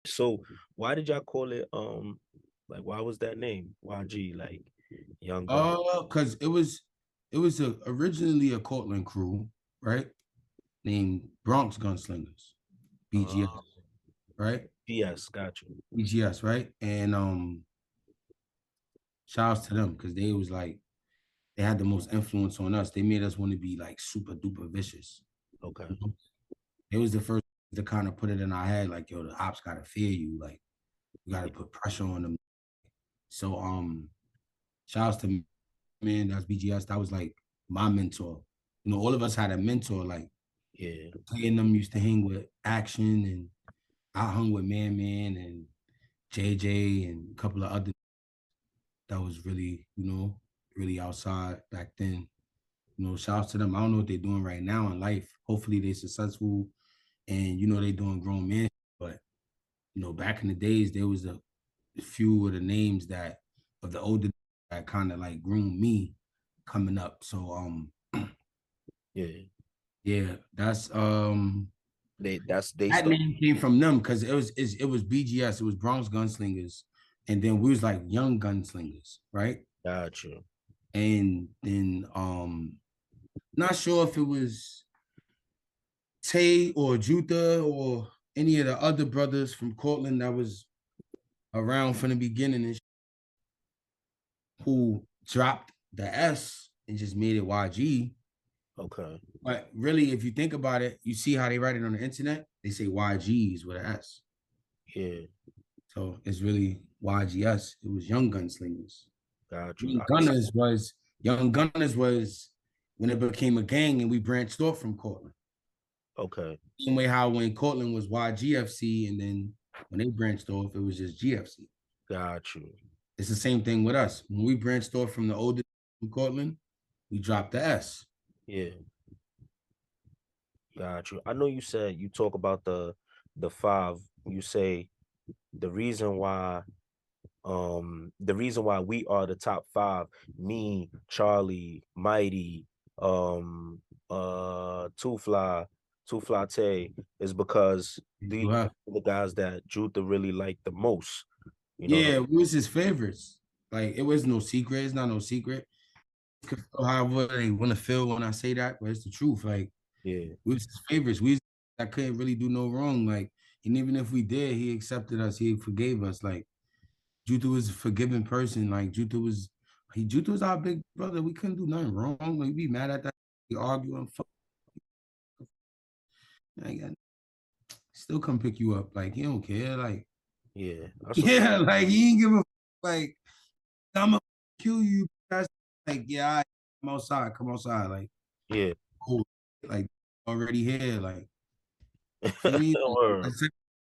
So why did y'all call it like why was that name? YG, like Young Gun. Because originally a Courtlandt crew, right? Named Bronx Gunslingers, BGS, Uh right? yes, got you. BGS, right? And shouts to them because they was like they had the most influence on us. They made us want to be like super duper vicious. Okay. You know? It was the first to kind of put it in our head, like, yo, the ops gotta fear you. Like, you gotta put pressure on them. So shouts to man, that's BGS. That was like my mentor. You know, all of us had a mentor. Like, Yeah. and them used to hang with Action, and I hung with Man and JJ and a couple of other that was really, really outside back then. You know, shouts to them. I don't know what they're doing right now in life. Hopefully they're successful and they're doing grown men. But back in the days, there was a few of the names that of the older that kind of like groomed me coming up. So Yeah. yeah, that's They that stuff. name came from them because it was BGS, it was Bronx Gunslingers, and then we was like Young Gunslingers, right? Got you. And then not sure if it was Tay or Juta or any of the other brothers from Courtlandt that was around from the beginning and who dropped the S and just made it YG. Okay. But really, if you think about it, you see how they write it on the internet. They say YGs with an S. Yeah. So it's really YGS. It was Young Gunslingers. Got you. Young Gunners was Young Gunners was when it became a gang and we branched off from Courtlandt. Okay. Same way how when Courtlandt was YGFC and then when they branched off, it was just GFC. Got you. It's the same thing with us. When we branched off from the older from Courtlandt, we dropped the S. Yeah. Got you. I know you said you talk about the five. You say the reason why we are the top five, me, Charlie, Mighty, Two Fly Tay, is because these are the guys that Juta really liked the most. You know what Yeah, we was his favorites. Like it was no secret. It's not no secret. However they want to feel when I say that, but it's the truth. Like Yeah. we was his favorites. I couldn't really do no wrong. Like, and even if we did, he accepted us. He forgave us. Like Juta was a forgiving person. Like Juta was our big brother. We couldn't do nothing wrong. Like we be mad at that. We argue and fuck. Like, still come pick you up. Like he don't care. Like Yeah. That's what's yeah, like he ain't give a like I'm gonna kill you. That's like yeah, come outside. Come outside. Like yeah. cool. Like already here. Like for me, Word.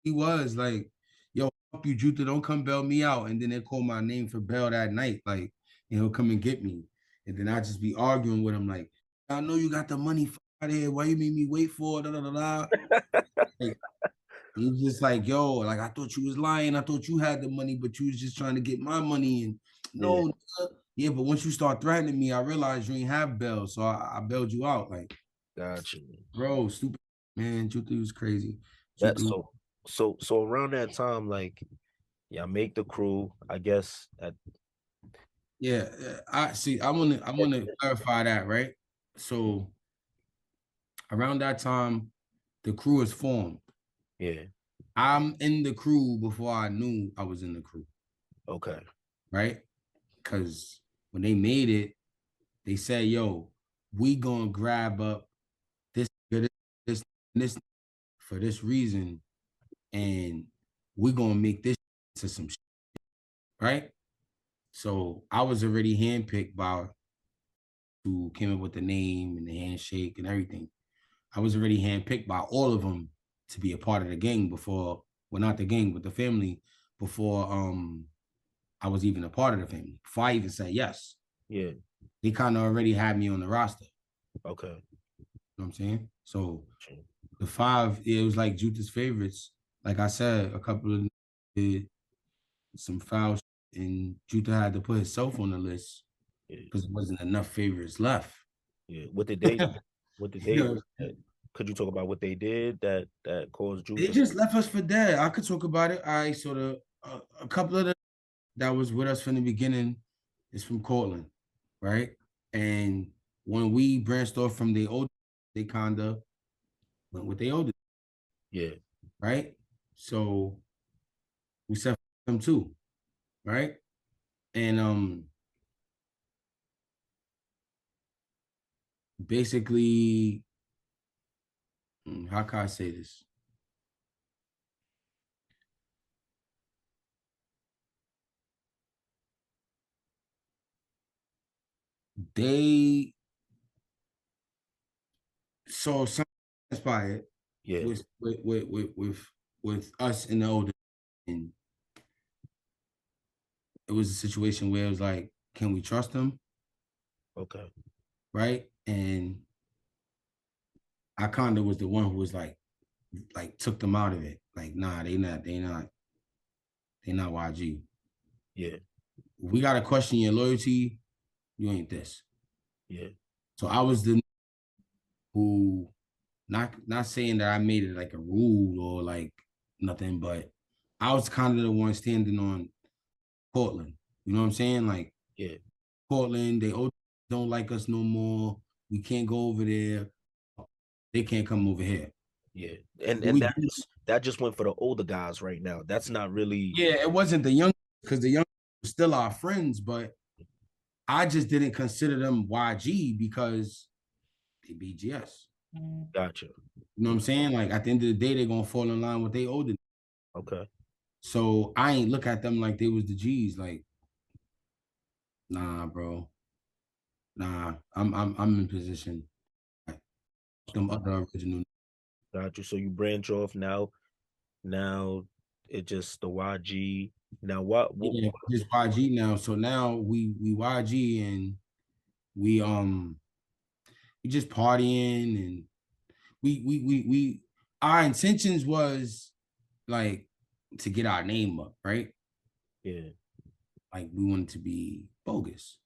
he was like, yo, fuck you, Juta, don't come bail me out. And then they call my name for bail that night, like, and he'll come and get me. And then I just be arguing with him, like, I know you got the money out here. Why you made me wait for it? Da, da, da, da. Like, he's just like, yo, like, I thought you was lying. I thought you had the money, but you was just trying to get my money. And Yeah. no, yeah, but once you start threatening me, I realized you ain't have bail. So I bailed you out. Like, Got you. bro, stupid, man. Juta was crazy. That Juta so around that time, like, yeah, make the crew, I guess. Yeah, I see. I want to clarify that, right? So around that time, the crew is formed. Yeah. I'm in the crew before I knew I was in the crew, Okay. right? Because when they made it, they said, "Yo, we gonna grab up this, this, this for this reason, and we gonna make this to some shit, right?" So I was already handpicked by who came up with the name and the handshake and everything. I was already handpicked by all of them to be a part of the gang before, well, not the gang, but the family before I was even a part of the family. Before I even said yes, Yeah. they kind of already had me on the roster. Okay. You know what I'm saying? So the five, it was like Juta's favorites. Like I said, a couple of did some foul and Juta had to put himself on the list Yeah. because there wasn't enough favorites left. Yeah. What did they You know, say? Could you talk about what they did that caused you They to? just left us for dead. I could talk about it. I sort of a couple of the that was with us from the beginning is from Courtlandt, right? And when we branched off from the old, they kinda went with the older, Yeah. right? So we set them too, right? And basically, how can I say this? They saw something inspired Yeah. with us in the older, and it was a situation where it was like, can we trust them? Okay. Right? And I kind of was the one who was like took them out of it. Like, nah, they not YG. Yeah. If we gotta question your loyalty, you ain't this. Yeah. So I was the who not saying that I made it like a rule or like nothing, but I was kind of the one standing on Courtlandt. You know what I'm saying? Like Yeah. Courtlandt, they don't like us no more. We can't go over there. They can't come over here. Yeah. And We that just went for the older guys right now. That's not really. Yeah, it wasn't the young because the young were still our friends, but I just didn't consider them YG because they BGS. Gotcha. You know what I'm saying? Like at the end of the day, they're gonna fall in line with they older. Okay. So I ain't look at them like they was the G's. Like, nah, bro. Nah, I'm in position. Like, them other original. Gotcha. So you branch off now. Now it just the YG. Now what Yeah, just YG now. So now we YG and we we just partying and we our intentions was like to get our name up, right? Yeah. Like we wanted to be bogus,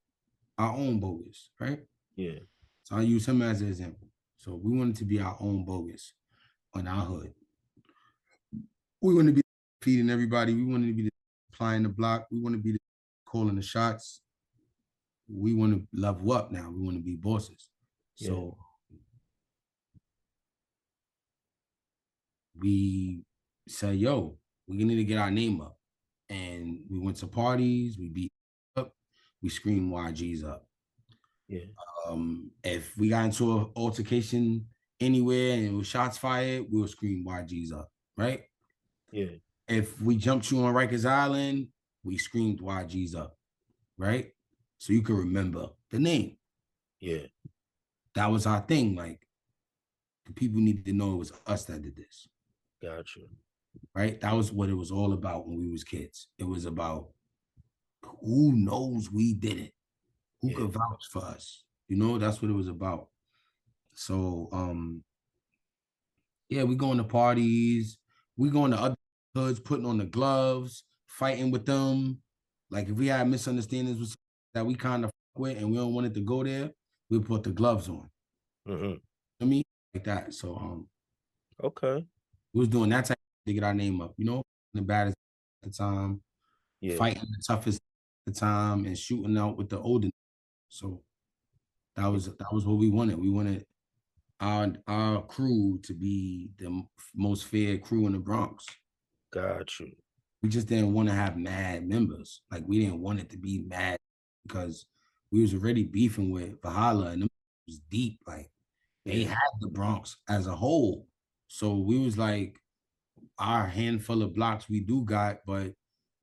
our own bogus, right? Yeah. So I use him as an example. So we wanted to be our own bogus on our hood. We wanted to be feeding everybody. We wanted to be applying the block. We want to be calling the shots. We want to level up now. We want to be bosses. Yeah. So we said, yo, we need to get our name up. And we went to parties, we beat up, we screamed YGs up. Yeah. If we got into an altercation anywhere and it was shots fired, we would scream YGs up, right? Yeah. If we jumped you on Rikers Island, we screamed YGs up, right? So you can remember the name. Yeah. That was our thing. Like the people needed to know it was us that did this. Gotcha. Right? That was what it was all about when we was kids. It was about who knows we did it, who Yeah. could vouch for us. You know, that's what it was about. So yeah, we going to parties, we going to other hoods, putting on the gloves, fighting with them. Like if we had misunderstandings with that we kind of with and we don't want it to go there, we put the gloves on. Mm-hmm. I mean, like that. So Okay. we was doing that type to get our name up, you know, the baddest at the time, Yeah. fighting the toughest at the time, and shooting out with the older. So that was what we wanted. We wanted our crew to be the most fair crew in the Bronx. Got you. We just didn't want to have mad members. Like we didn't want it to be mad because we was already beefing with Valhalla and it was deep. Like they Yeah. had the Bronx as a whole. So we was like, our handful of blocks we do got, but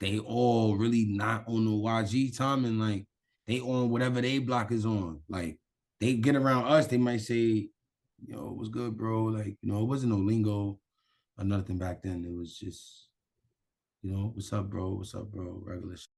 they all really not on the YG time and like they on whatever they block is on. Like they get around us, they might say, yo, what's good, bro? Like, you know, it wasn't no lingo or nothing back then. It was just, you know, what's up, bro? What's up, bro? Regular shit.